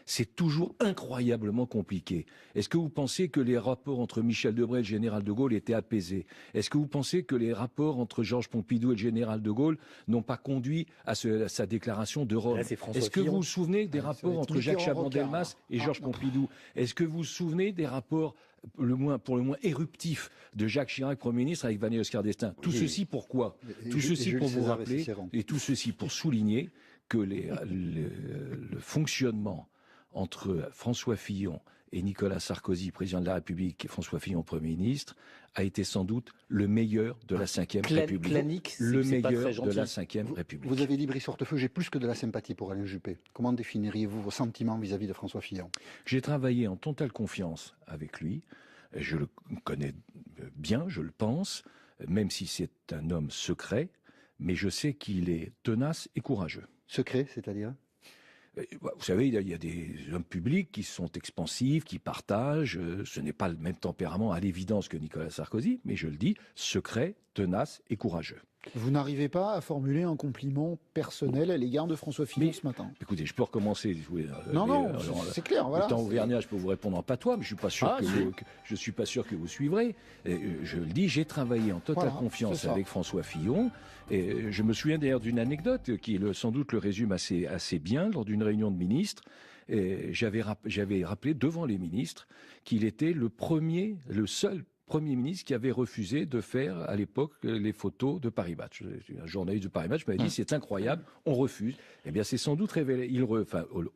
C'est toujours incroyablement compliqué. Est-ce que vous pensez que les rapports entre Michel Debré et le général de Gaulle étaient apaisés? Est-ce que vous pensez que les rapports entre Georges Pompidou et le général de Gaulle n'ont pas conduit à sa déclaration de Rome? Est-ce que vous vous souvenez des rapports entre Jacques Chaban-Delmas et Georges Pompidou? Est-ce que vous vous souvenez des rapports pour le moins éruptifs de Jacques Chirac, Premier ministre, avec Valéry-Giscard d'Estaing? Tout ceci pourquoi? Tout ceci pour vous rappeler, et tout ceci pour souligner que le fonctionnement entre François Fillon et Nicolas Sarkozy, président de la République, et François Fillon, Premier ministre, a été sans doute le meilleur de la Ve République. Le meilleur de la Ve République. Vous avez dit, Brice Hortefeux, j'ai plus que de la sympathie pour Alain Juppé. Comment définiriez-vous vos sentiments vis-à-vis de François Fillon? J'ai travaillé en totale confiance avec lui. Je le connais bien, je le pense, même si c'est un homme secret, mais je sais qu'il est tenace et courageux. Secret, c'est-à-dire? Vous savez, il y a des hommes publics qui sont expansifs, qui partagent. Ce n'est pas le même tempérament à l'évidence que Nicolas Sarkozy, mais je le dis, secret, tenace et courageux. Vous n'arrivez pas à formuler un compliment personnel à l'égard de François Fillon ce matin? Écoutez, je peux recommencer. Non, c'est clair. Voilà. Étant auvergnat, je peux vous répondre en patois, mais je suis pas sûr je suis pas sûr que vous suivrez. Je le dis, j'ai travaillé en totale confiance avec François Fillon. Et je me souviens d'ailleurs d'une anecdote qui sans doute le résume assez bien. Lors d'une réunion de ministres, j'avais rappelé devant les ministres qu'il était le seul Premier ministre qui avait refusé de faire à l'époque les photos de Paris Match. Un journaliste de Paris Match m'avait dit c'est incroyable, on refuse. Eh bien c'est sans doute révélé.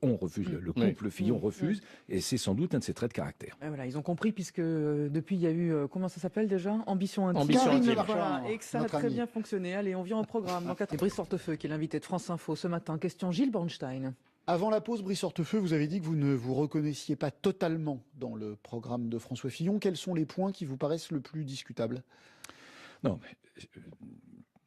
On refuse, le couple Fillon refuse, et c'est sans doute un de ses traits de caractère. Et voilà, ils ont compris puisque depuis il y a eu comment ça s'appelle déjà, Ambition Intime. Ambition Intime. Voilà, et que ça a très bien fonctionné. Allez, on vient au programme. Et Brice Hortefeux qui est l'invité de France Info ce matin. Question Gilles Bornstein. Avant la pause, Brice Hortefeux, vous avez dit que vous ne vous reconnaissiez pas totalement dans le programme de François Fillon. Quels sont les points qui vous paraissent le plus discutables? Non, mais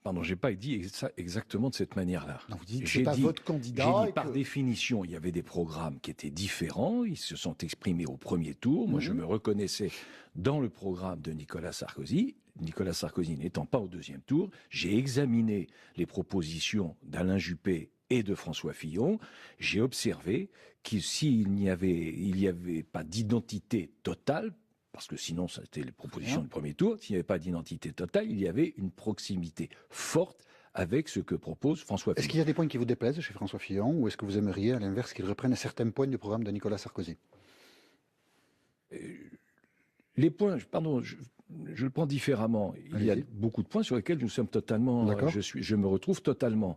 pardon, j'ai pas dit ça exactement de cette manière-là. Non, vous dites que c'est pas votre candidat. J'ai dit par définition, il y avait des programmes qui étaient différents. Ils se sont exprimés au premier tour. Moi, je me reconnaissais dans le programme de Nicolas Sarkozy. Nicolas Sarkozy n'étant pas au deuxième tour, j'ai examiné les propositions d'Alain Juppé et de François Fillon. J'ai observé que s'il n'y avait pas d'identité totale, parce que sinon c'était les propositions du premier tour, s'il n'y avait pas d'identité totale, il y avait une proximité forte avec ce que propose François Fillon. Est-ce qu'il y a des points qui vous déplaisent chez François Fillon, ou est-ce que vous aimeriez, à l'inverse, qu'il reprenne certains points du programme de Nicolas Sarkozy? Les points, je le prends différemment. Il y a beaucoup de points sur lesquels nous sommes totalement, je me retrouve totalement.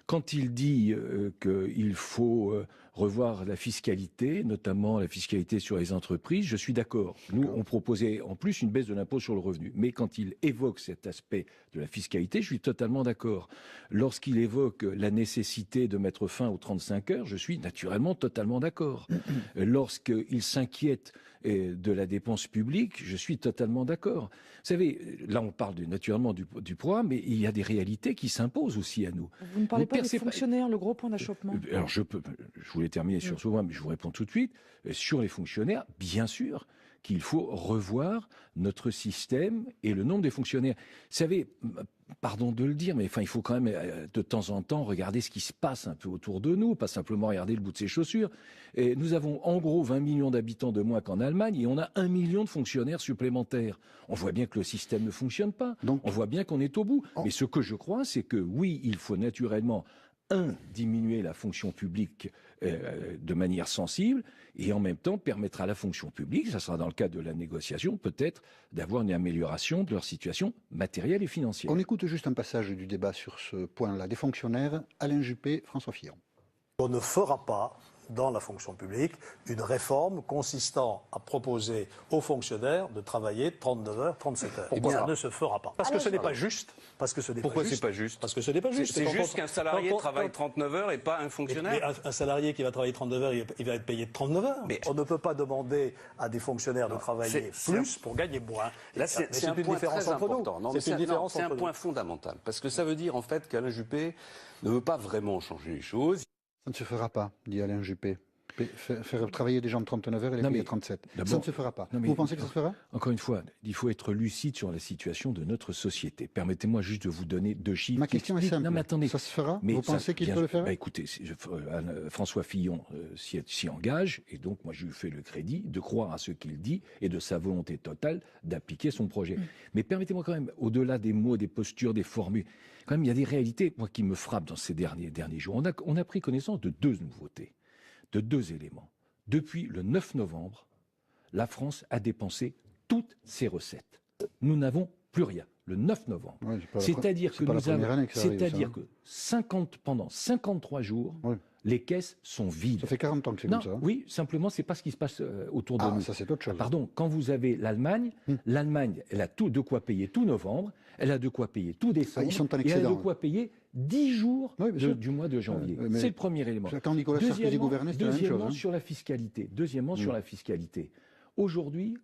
Quand il dit qu'il faut revoir la fiscalité, notamment la fiscalité sur les entreprises, je suis d'accord. Nous, on proposait en plus une baisse de l'impôt sur le revenu. Mais quand il évoque cet aspect de la fiscalité, je suis totalement d'accord. Lorsqu'il évoque la nécessité de mettre fin aux 35 heures, je suis naturellement totalement d'accord. Lorsqu'il s'inquiète de la dépense publique, je suis totalement d'accord. Vous savez, là on parle naturellement du programme, mais il y a des réalités qui s'imposent aussi à nous. Vous ne parlez pas des fonctionnaires, le gros point d'achoppement? Alors je voulais terminer sur ce point, mais je vous réponds tout de suite. Sur les fonctionnaires, bien sûr qu'il faut revoir notre système et le nombre des fonctionnaires. Vous savez, pardon de le dire, mais il faut quand même de temps en temps regarder ce qui se passe un peu autour de nous, pas simplement regarder le bout de ses chaussures. Et nous avons en gros 20 millions d'habitants de moins qu'en Allemagne et on a 1 million de fonctionnaires supplémentaires. On voit bien que le système ne fonctionne pas. Donc, on voit bien qu'on est au bout. Mais ce que je crois, c'est que oui, il faut naturellement diminuer la fonction publique de manière sensible et en même temps permettre à la fonction publique, ça sera dans le cadre de la négociation, peut-être d'avoir une amélioration de leur situation matérielle et financière. On écoute juste un passage du débat sur ce point-là. Des fonctionnaires, Alain Juppé, François Fillon. On ne fera pas dans la fonction publique une réforme consistant à proposer aux fonctionnaires de travailler 39 heures, 37 heures. Ça ne se fera pas. Parce que ce n'est pas juste. Pourquoi c'est pas juste? Parce que ce n'est pas juste. C'est juste qu'un salarié travaille 39 heures et pas un fonctionnaire. Mais un salarié qui va travailler 39 heures, il va être payé 39 heures. Mais on ne peut pas demander à des fonctionnaires de travailler plus pour gagner moins. Là, c'est un point très important. C'est un point fondamental. Parce que ça veut dire en fait qu'Alain Juppé ne veut pas vraiment changer les choses. Ça ne se fera pas, dit Alain Juppé. faire travailler des gens de 39 heures et les payer 37. Ça ne se fera pas. Vous pensez que ça se fera? Encore une fois, il faut être lucide sur la situation de notre société. Permettez-moi juste de vous donner 2 chiffres. Ma question est simple. Non, mais attendez. Ça se fera? Vous pensez qu'il peut le faire? Écoutez, François Fillon s'y engage, et donc moi je lui fais le crédit de croire à ce qu'il dit et de sa volonté totale d'appliquer son projet. Mais permettez-moi quand même, au-delà des mots, des postures, des formules, quand même il y a des réalités, moi, qui me frappent dans ces derniers jours. On a pris connaissance de 2 nouveautés, de 2 éléments. Depuis le 9 novembre, la France a dépensé toutes ses recettes. Nous n'avons plus rien. Le 9 novembre. Ouais, c'est-à-dire que pendant 53 jours, les caisses sont vides. Ça fait 40 ans que c'est comme ça. Oui, simplement, c'est pas ce qui se passe autour de nous. Ça, c'est autre chose. Pardon, quand vous avez l'Allemagne, elle a tout de quoi payer tout novembre, elle a de quoi payer tout décembre, ils sont en et excédent, elle a de quoi payer 10 jours du mois de janvier. C'est le premier élément. Quand Nicolas Sarkozy gouvernait, c'était la même chose. Deuxièmement, sur la fiscalité. Aujourd'hui,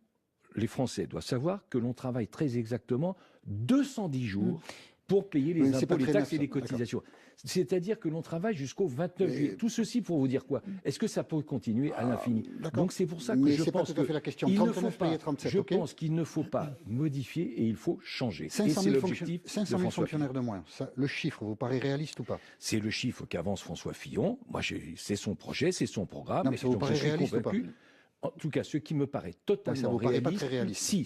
les Français doivent savoir que l'on travaille très exactement 210 jours pour payer les impôts, les taxes et les cotisations. C'est-à-dire que l'on travaille jusqu'au 29 juillet. Tout ceci pour vous dire quoi? Est-ce que ça peut continuer à l'infini? Donc c'est pour ça que je pense qu'il ne faut pas modifier et il faut changer. 500 000 fonctionnaires de moins. Le chiffre vous paraît réaliste ou pas? C'est le chiffre qu'avance François Fillon. Moi, c'est son projet, c'est son programme. Non, mais ça vous paraît réaliste ou pas? En tout cas, ce qui me paraît totalement réaliste,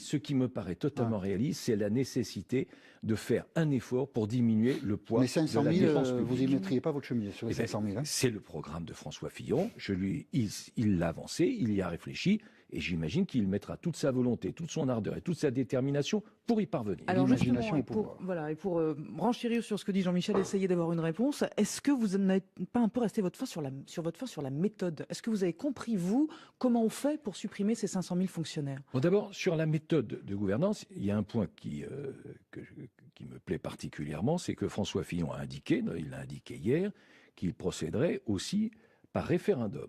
ce qui me paraît totalement réaliste, c'est la nécessité de faire un effort pour diminuer le poids de la dépense publique. Vous n'y mettriez pas votre chemise sur les 500 000. C'est le programme de François Fillon. Il l'a avancé, il y a réfléchi. Et j'imagine qu'il mettra toute sa volonté, toute son ardeur et toute sa détermination pour y parvenir. Alors justement, pour renchérir sur ce que dit Jean-Michel, essayer d'avoir une réponse, est-ce que vous n'avez pas un peu resté sur votre fin sur la méthode? Est-ce que vous avez compris, vous, comment on fait pour supprimer ces 500 000 fonctionnaires? Bon, d'abord, sur la méthode de gouvernance, il y a un point qui me plaît particulièrement, c'est que François Fillon a indiqué, il l'a indiqué hier, qu'il procéderait aussi par référendum.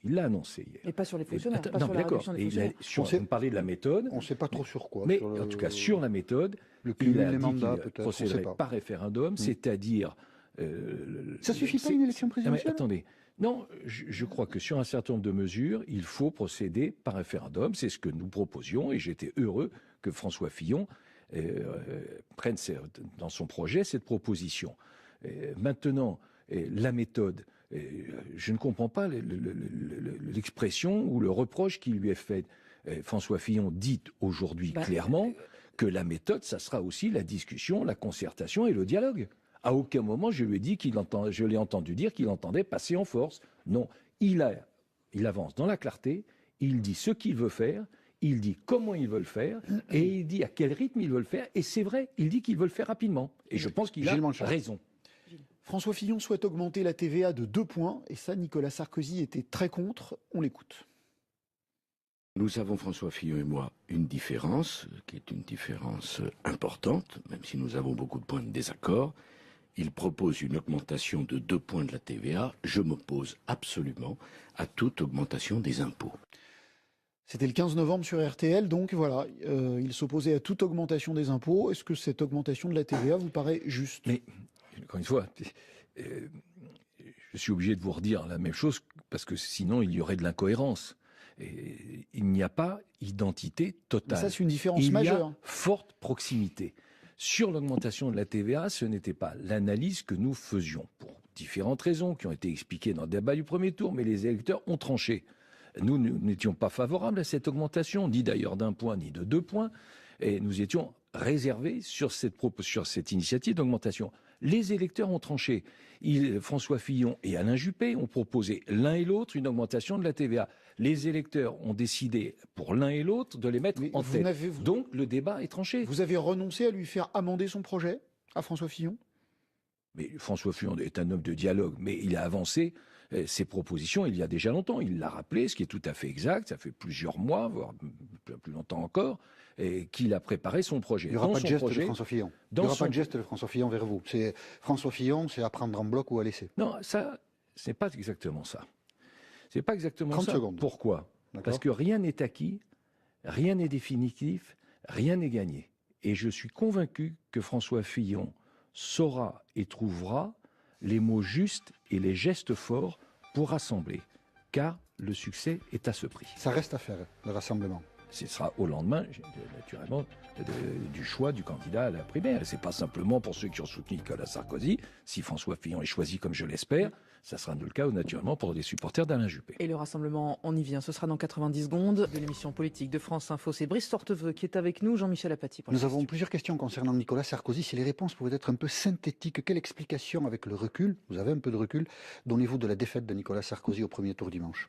Il l'a annoncé hier. Et pas sur les fonctionnaires, pas sur la réduction des fonctionnaires. On parlait de la méthode. On ne sait pas trop sur quoi. Mais en tout cas, sur la méthode, il a dit qu'il procéderait par référendum, c'est-à-dire... ça ne suffit pas une élection présidentielle? Mais attendez. Non, je crois que sur un certain nombre de mesures, il faut procéder par référendum. C'est ce que nous proposions et j'étais heureux que François Fillon prenne dans son projet cette proposition. Maintenant, la méthode... je ne comprends pas l'expression ou le reproche qui lui est fait. François Fillon dit aujourd'hui clairement que la méthode, ça sera aussi la discussion, la concertation et le dialogue. À aucun moment je lui ai dit je l'ai entendu dire qu'il entendait passer en force. Non, il avance dans la clarté, il dit ce qu'il veut faire, il dit comment il veut le faire, et il dit à quel rythme il veut le faire. Et c'est vrai, il dit qu'il veut le faire rapidement. Et je pense qu'il a raison. François Fillon souhaite augmenter la TVA de 2 points, et ça, Nicolas Sarkozy était très contre. On l'écoute. Nous avons, François Fillon et moi, une différence, qui est une différence importante, même si nous avons beaucoup de points de désaccord. Il propose une augmentation de 2 points de la TVA. Je m'oppose absolument à toute augmentation des impôts. C'était le 15 novembre sur RTL, donc voilà, il s'opposait à toute augmentation des impôts. Est-ce que cette augmentation de la TVA vous paraît juste? Mais, encore une fois, je suis obligé de vous redire la même chose, parce que sinon il y aurait de l'incohérence. Et il n'y a pas identité totale. Mais ça, c'est une différence majeure. Il y a forte proximité. Sur l'augmentation de la TVA, ce n'était pas l'analyse que nous faisions, pour différentes raisons qui ont été expliquées dans le débat du premier tour, mais les électeurs ont tranché. Nous n'étions pas favorables à cette augmentation, ni d'ailleurs d'1 point, ni de 2 points, et nous étions réservés sur cette initiative d'augmentation. Les électeurs ont tranché. François Fillon et Alain Juppé ont proposé l'un et l'autre une augmentation de la TVA. Les électeurs ont décidé pour l'un et l'autre de les mettre en tête. Donc le débat est tranché. Vous avez renoncé à lui faire amender son projet, à François Fillon? Mais François Fillon est un homme de dialogue, mais il a avancé ses propositions il y a déjà longtemps. Il l'a rappelé, ce qui est tout à fait exact. Ça fait plusieurs mois, voire plus longtemps encore, qu'il a préparé son projet. Il n'y aura pas de geste de François Fillon. Il n'y aura pas de geste de François Fillon vers vous. François Fillon, c'est à prendre en bloc ou à laisser. Non, ça, c'est pas exactement ça. C'est pas exactement 30 ça. Secondes. Pourquoi? Parce que rien n'est acquis, rien n'est définitif, rien n'est gagné. Et je suis convaincu que François Fillon saura et trouvera les mots justes et les gestes forts pour rassembler. Car le succès est à ce prix. Ça reste à faire, le rassemblement. Ce sera au lendemain, naturellement, du choix du candidat à la primaire. Et c'est pas simplement pour ceux qui ont soutenu Nicolas Sarkozy. Si François Fillon est choisi comme je l'espère, ça sera le cas naturellement pour les supporters d'Alain Juppé. Et le rassemblement, on y vient. Ce sera dans 90 secondes de l'émission politique de France Info. C'est Brice Torteveux qui est avec nous, Jean-Michel Apathy. Nous avons plusieurs questions concernant Nicolas Sarkozy. Si les réponses pouvaient être un peu synthétiques, quelle explication avec le recul, vous avez un peu de recul, donnez-vous de la défaite de Nicolas Sarkozy au premier tour dimanche?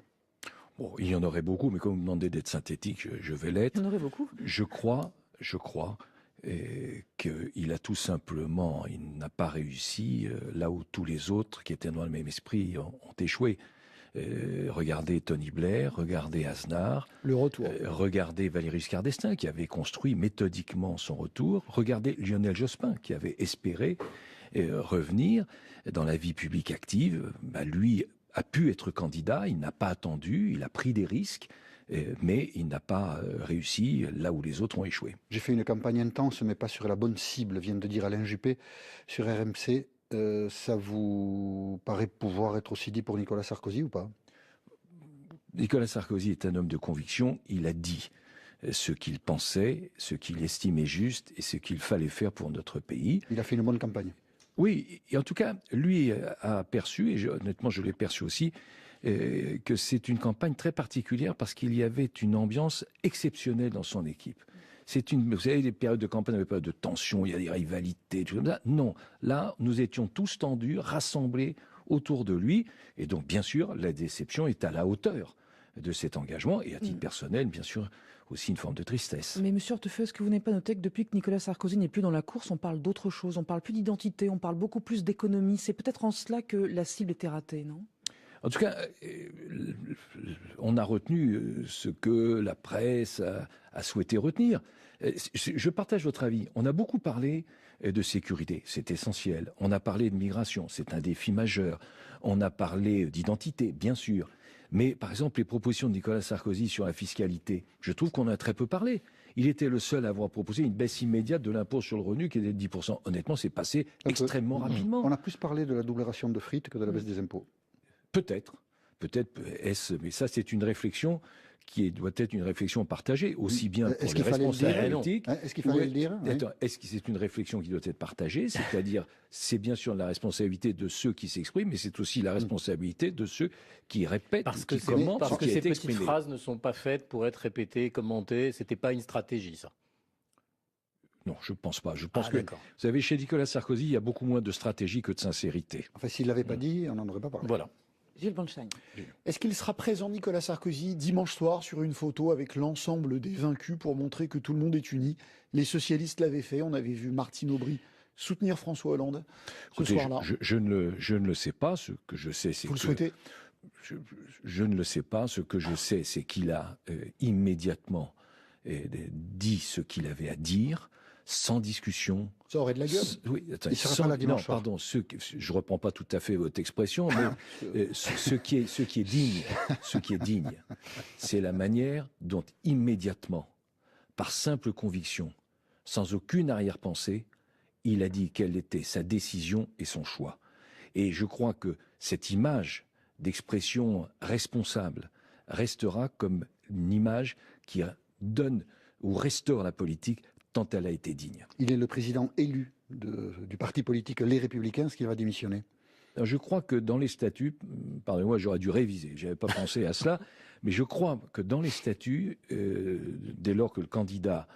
Bon, il y en aurait beaucoup, mais comme vous me demandez d'être synthétique, je vais l'être. Il y en aurait beaucoup. Je crois qu'il a tout simplement, il n'a pas réussi là où tous les autres qui étaient dans le même esprit ont échoué. Regardez Tony Blair, regardez Aznar, le retour. Regardez Valéry Giscard d'Estaing qui avait construit méthodiquement son retour, regardez Lionel Jospin qui avait espéré revenir dans la vie publique active. Lui a pu être candidat, il n'a pas attendu, il a pris des risques, mais il n'a pas réussi là où les autres ont échoué. J'ai fait une campagne intense, mais pas sur la bonne cible, vient de dire Alain Juppé sur RMC. Ça vous paraît pouvoir être aussi dit pour Nicolas Sarkozy ou pas? Nicolas Sarkozy est un homme de conviction, il a dit ce qu'il pensait, ce qu'il estimait juste et ce qu'il fallait faire pour notre pays. Il a fait une bonne campagne. Oui, et en tout cas, lui a perçu, et honnêtement je l'ai perçu aussi, que c'est une campagne très particulière parce qu'il y avait une ambiance exceptionnelle dans son équipe. Vous savez, les périodes de campagne, il n'y avait pas de tension, il y a des rivalités, tout comme ça. Non, là, nous étions tous tendus, rassemblés autour de lui, et donc bien sûr, la déception est à la hauteur de cet engagement, et à titre personnel, bien sûr, aussi une forme de tristesse. Mais monsieur Hortefeux, est-ce que vous n'avez pas noté que depuis que Nicolas Sarkozy n'est plus dans la course, on parle d'autre chose, on parle plus d'identité, on parle beaucoup plus d'économie. C'est peut-être en cela que la cible était ratée, non? En tout cas, on a retenu ce que la presse a souhaité retenir. Je partage votre avis. On a beaucoup parlé de sécurité, c'est essentiel. On a parlé de migration, c'est un défi majeur. On a parlé d'identité, bien sûr. Mais par exemple, les propositions de Nicolas Sarkozy sur la fiscalité, je trouve qu'on a très peu parlé. Il était le seul à avoir proposé une baisse immédiate de l'impôt sur le revenu qui était de 10%. Honnêtement, c'est passé extrêmement rapidement. On a plus parlé de la double ration de frites que de la baisse des impôts. Peut-être est-ce, mais ça c'est une réflexion qui doit être une réflexion partagée, aussi bien pour les responsables politiques. Est-ce qu'il fallait le dire? Est-ce que c'est une réflexion qui doit être partagée? C'est-à-dire, c'est bien sûr la responsabilité de ceux qui s'expriment, mais c'est aussi la responsabilité de ceux qui répètent, parce qui commentent, parce ce que qui a ces été petites exprimé. phrases ne sont pas faites pour être répétées, commentées. C'était pas une stratégie, ça. Non, je ne pense pas. Je pense que, vous savez, chez Nicolas Sarkozy, il y a beaucoup moins de stratégie que de sincérité. Enfin, s'il ne l'avait pas dit, on n'en aurait pas parlé. Voilà. Gilles Bonstein. Est-ce qu'il sera présent, Nicolas Sarkozy, dimanche soir sur une photo avec l'ensemble des vaincus pour montrer que tout le monde est uni? Les socialistes l'avaient fait, on avait vu Martine Aubry soutenir François Hollande ce soir-là. Je ne le sais pas, ce que je sais c'est que... Vous le souhaitez? Je ne le sais pas, ce que je sais c'est qu'il a immédiatement dit ce qu'il avait à dire, sans discussion. Ça aurait de la gueule. Oui, attends, il sera pas là dimanche soir. Pardon, je reprends pas tout à fait votre expression, mais ce qui est digne, c'est la manière dont immédiatement, par simple conviction, sans aucune arrière-pensée, il a dit quelle était sa décision et son choix. Et je crois que cette image d'expression responsable restera comme une image qui donne ou restaure la politique tant elle a été digne. Il est le président élu du parti politique Les Républicains, est-ce qu'il va démissionner? Alors, je crois que dans les statuts, pardonnez-moi, j'aurais dû réviser, je n'avais pas pensé à cela, mais je crois que dans les statuts, dès lors que le candidat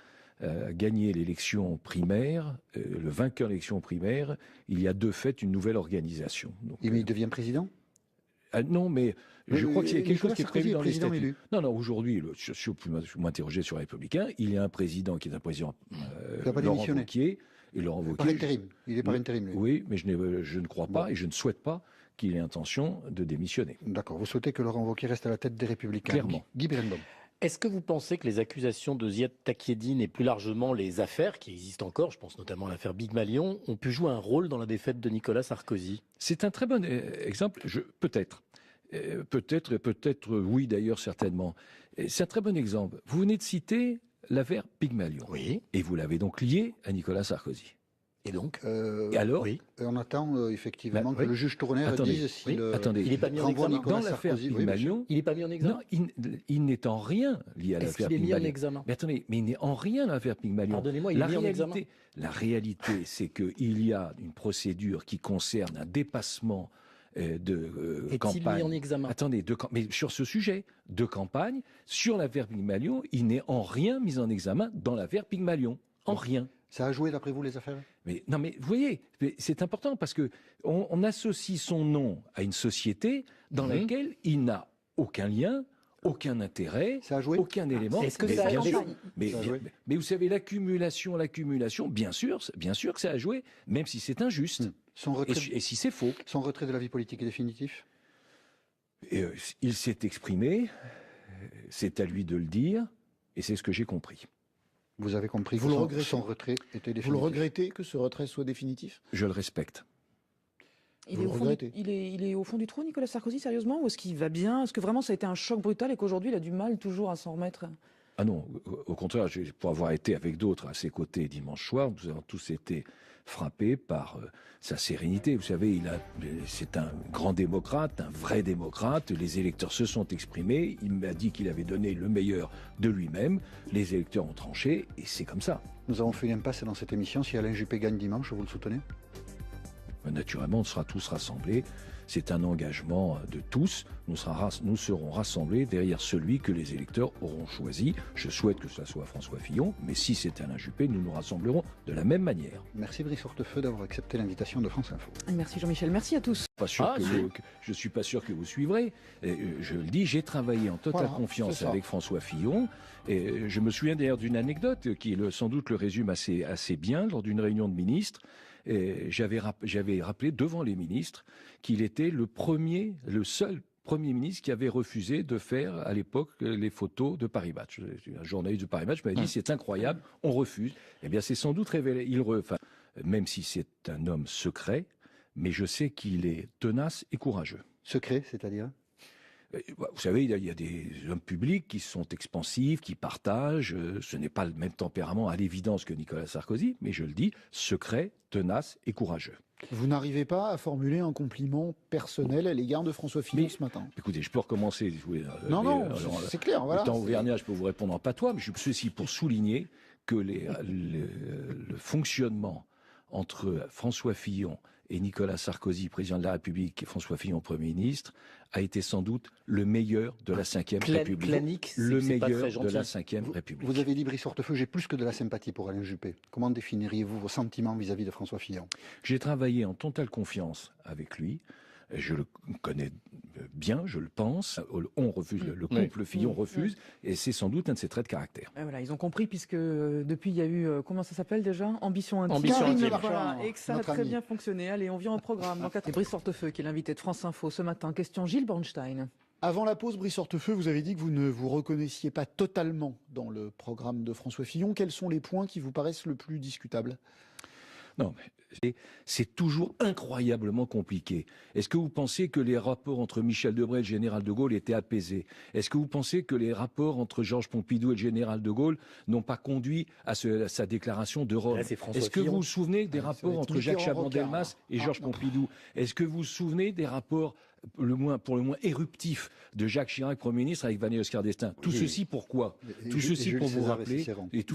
a gagné l'élection primaire, le vainqueur de l'élection primaire, il y a de fait une nouvelle organisation. Donc, mais il devient président? Non, mais je crois qu'il y a quelque chose qui est prévu dans les statuts. Élu. Non, aujourd'hui, si vous m'interrogez sur les Républicains, il y a un président qui est un président Laurent Wauquiez. Et Laurent Wauquiez, par intérim. Il est par intérim, lui. Oui, mais je ne crois pas et je ne souhaite pas qu'il ait intention de démissionner. D'accord. Vous souhaitez que Laurent Wauquiez reste à la tête des Républicains? Clairement. Guy Berenbaum. Est-ce que vous pensez que les accusations de Ziad Takieddine et plus largement les affaires qui existent encore, je pense notamment à l'affaire Big Malion, ont pu jouer un rôle dans la défaite de Nicolas Sarkozy? C'est un très bon exemple, peut-être. Peut-être oui d'ailleurs certainement. C'est un très bon exemple. Vous venez de citer l'affaire Big Malion. Oui. Et vous l'avez donc lié à Nicolas Sarkozy. Et donc Et alors On attend effectivement que le juge Tournaire dise si attendez, il n'est pas mis en examen dans l'affaire Pygmalion. Il n'est pas mis en examen. Non, il n'est en rien lié à l'affaire Pygmalion. Est-ce qu'il est mis en examen? Mais attendez, mais il n'est en rien l'affaire Pygmalion. Pardonnez-moi, il est mis en examen. La réalité, c'est qu'il y a une procédure qui concerne un dépassement de campagne. Mis en examen? Attendez, mais sur ce sujet de campagne, sur l'affaire Pygmalion, il n'est en rien mis en examen dans l'affaire Pygmalion. En rien. Ça a joué d'après vous les affaires? Mais non, mais vous voyez, c'est important parce que on associe son nom à une société dans laquelle il n'a aucun lien, aucun intérêt, aucun élément. Est-ce que ça a joué? Mais vous savez, l'accumulation, bien sûr que ça a joué, même si c'est injuste. Et si c'est faux. Son retrait de la vie politique est définitif? Il s'est exprimé, c'est à lui de le dire, et c'est ce que j'ai compris. Vous avez compris que son retrait était définitif? Vous le regrettez que ce retrait soit définitif? Je le respecte. Il est au fond du trou, Nicolas Sarkozy, sérieusement? Ou est-ce qu'il va bien? Est-ce que vraiment ça a été un choc brutal et qu'aujourd'hui il a du mal toujours à s'en remettre? Ah non, au contraire, pour avoir été avec d'autres à ses côtés dimanche soir, nous avons tous été frappés par sa sérénité. Vous savez, c'est un grand démocrate, un vrai démocrate. Les électeurs se sont exprimés. Il m'a dit qu'il avait donné le meilleur de lui-même. Les électeurs ont tranché et c'est comme ça. Nous avons fait une impasse dans cette émission. Si Alain Juppé gagne dimanche, vous le soutenez? Naturellement, on sera tous rassemblés. C'est un engagement de tous. Nous serons rassemblés derrière celui que les électeurs auront choisi. Je souhaite que ce soit François Fillon, mais si c'est Alain Juppé, nous nous rassemblerons de la même manière. Merci Brice Hortefeux d'avoir accepté l'invitation de France Info. Merci Jean-Michel, merci à tous. Je ne suis pas sûr que vous suivrez. Je le dis, j'ai travaillé en totale confiance avec François Fillon. Et je me souviens d'ailleurs d'une anecdote qui sans doute le résume assez bien lors d'une réunion de ministres. J'avais rappelé devant les ministres qu'il était le seul Premier ministre qui avait refusé de faire à l'époque les photos de Paris Match. Un journaliste de Paris Match m'avait dit c'est incroyable, on refuse. Eh bien c'est sans doute révélé. Même si c'est un homme secret, mais je sais qu'il est tenace et courageux. Secret, c'est-à-dire ? Vous savez, il y a des hommes publics qui sont expansifs, qui partagent. Ce n'est pas le même tempérament à l'évidence que Nicolas Sarkozy, mais je le dis, secret, tenace et courageux. Vous n'arrivez pas à formuler un compliment personnel à l'égard de François Fillon ce matin? Écoutez, je peux recommencer. Non, c'est clair. Voilà. Étant auvergnat, je peux vous répondre en patois, mais ceci pour souligner que le fonctionnement entre François Fillon et Nicolas Sarkozy, président de la République, et François Fillon, Premier ministre, a été sans doute le meilleur de la Ve République. Le meilleur de la Ve République. Vous avez dit, Brice Hortefeux, j'ai plus que de la sympathie pour Alain Juppé. Comment définiriez-vous vos sentiments vis-à-vis de François Fillon? J'ai travaillé en totale confiance avec lui. Je le connais bien, je le pense. On refuse, le couple Fillon refuse, et c'est sans doute un de ses traits de caractère. Et voilà, ils ont compris, puisque depuis, il y a eu, comment ça s'appelle déjà? Ambition intime. Voilà, et que ça a très bien fonctionné. Allez, on vient au programme. C'est Brice Hortefeux qui est l'invité de France Info ce matin. Question Gilles Bornstein. Avant la pause, Brice Hortefeux, vous avez dit que vous ne vous reconnaissiez pas totalement dans le programme de François Fillon. Quels sont les points qui vous paraissent le plus discutables? Non, mais c'est toujours incroyablement compliqué. Est-ce que vous pensez que les rapports entre Michel Debré et le général de Gaulle étaient apaisés? Est-ce que vous pensez que les rapports entre Georges Pompidou et le général de Gaulle n'ont pas conduit à sa déclaration de Rome? Est-ce que vous vous souvenez des rapports entre Jacques Chaban-Delmas et Georges Pompidou? Est-ce que vous vous souvenez des rapports pour le moins éruptifs de Jacques Chirac, Premier ministre, avec Valéry Giscard d'Estaing? Tout ceci pourquoi? Tout ceci pour vous rappeler, et tout